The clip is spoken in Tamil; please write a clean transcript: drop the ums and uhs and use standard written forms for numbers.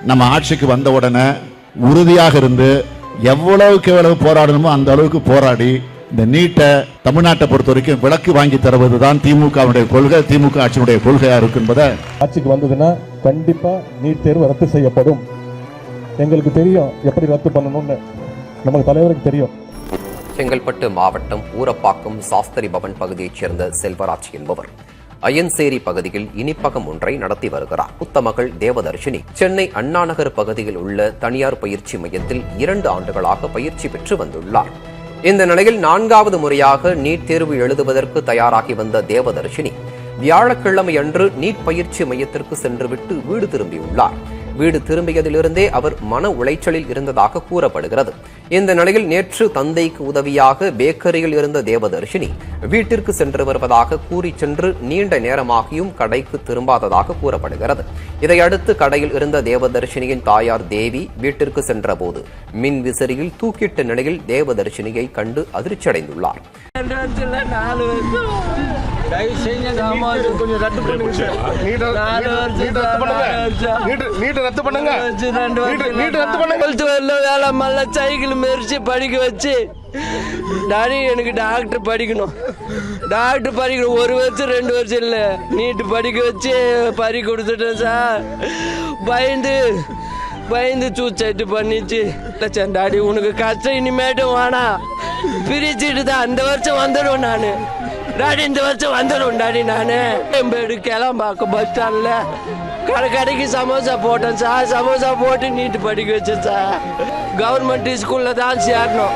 நம்ம ஆட்சிக்கு வந்த உடனே உறுதியாக இருந்து எவ்வளவுக்கு எவ்வளவு போராடணுமோ அந்த அளவுக்கு போராடி இந்த நீட்டை தமிழ்நாட்டை பொறுத்த வரைக்கும் விலக்கு வாங்கி தருவதுதான் திமுகவுடைய கொள்கை, திமுக ஆட்சியினுடைய கொள்கையா இருக்கு என்பதை ஆட்சிக்கு வந்ததுன்னா கண்டிப்பா நீட் தேர்வு ரத்து செய்யப்படும். எங்களுக்கு தெரியும் எப்படி ரத்து பண்ணணும்னு, நமக்கு தலைவருக்கு தெரியும். செங்கல்பட்டு மாவட்டம் ஊரப்பாக்கம் சாஸ்திரி பவன் பகுதியைச் சேர்ந்த செல்வராஜ் என்பவர் அயன்சேரி பகுதியில் இனிப்பகம் ஒன்றை நடத்தி வருகிறார். உத்தமகள் தேவதர்ஷினி சென்னை அண்ணாநகர் பகுதியில் உள்ள தனியார் பயிற்சி மையத்தில் 2 ஆண்டுகளாக பயிற்சி பெற்று வந்துள்ளார். இந்த நிலையில் 4வது முறையாக நீட் தேர்வு எழுதுவதற்கு தயாராகி வந்த தேவதர்ஷினி வியாழக்கிழமை அன்று நீட் பயிற்சி மையத்திற்கு சென்றுவிட்டு வீடு திரும்பியுள்ளார். வீடு திரும்பியதிலிருந்தே அவர் மன உளைச்சலில் இருந்ததாக கூறப்படுகிறது. இந்த நிலையில் நேற்று தந்தைக்கு உதவியாக பேக்கரியில் இருந்த தேவதர்ஷினி வீட்டிற்கு சென்று வருவதாக கூறி சென்று நீண்ட நேரமாகியும் கடைக்கு திரும்பாததாக கூறப்படுகிறது. இதையடுத்து கடையில் இருந்த தேவதர்ஷினியின் தாயார் தேவி வீட்டிற்கு சென்றபோது மின் விசிறியில் தூக்கிட்ட நிலையில் தேவதர்ஷினியை கண்டு அதிர்ச்சியடைந்துள்ளார். சைக்கிள் மெரிச்சு படிக்க வச்சு டாடி எனக்கு டாக்டர் படிக்கணும் 1 வருஷம் 2 வருஷம் இல்லை நீட்டு படிக்க வச்சு பறி கொடுத்துட்டேன் சார். பயந்து சூசைட்டு பண்ணிச்சு. டாடி உனக்கு கஷ்டம் இனிமேட்டும் வேணாம், பிரிச்சுட்டு தான் அந்த வருஷம் வந்துடும் நானு டாடி, இந்த வருஷம் வந்துடும் டாடி. நானு கிளம்பாக்க பஸ் ஸ்டாண்ட்ல கடைக்கு சமோசா போட்டேன் சார். சமோசா போட்டு நீட்டு படிக்க வச்சேன் சார். கவர்மெண்ட் ஸ்கூல்ல தான் சேரணும்.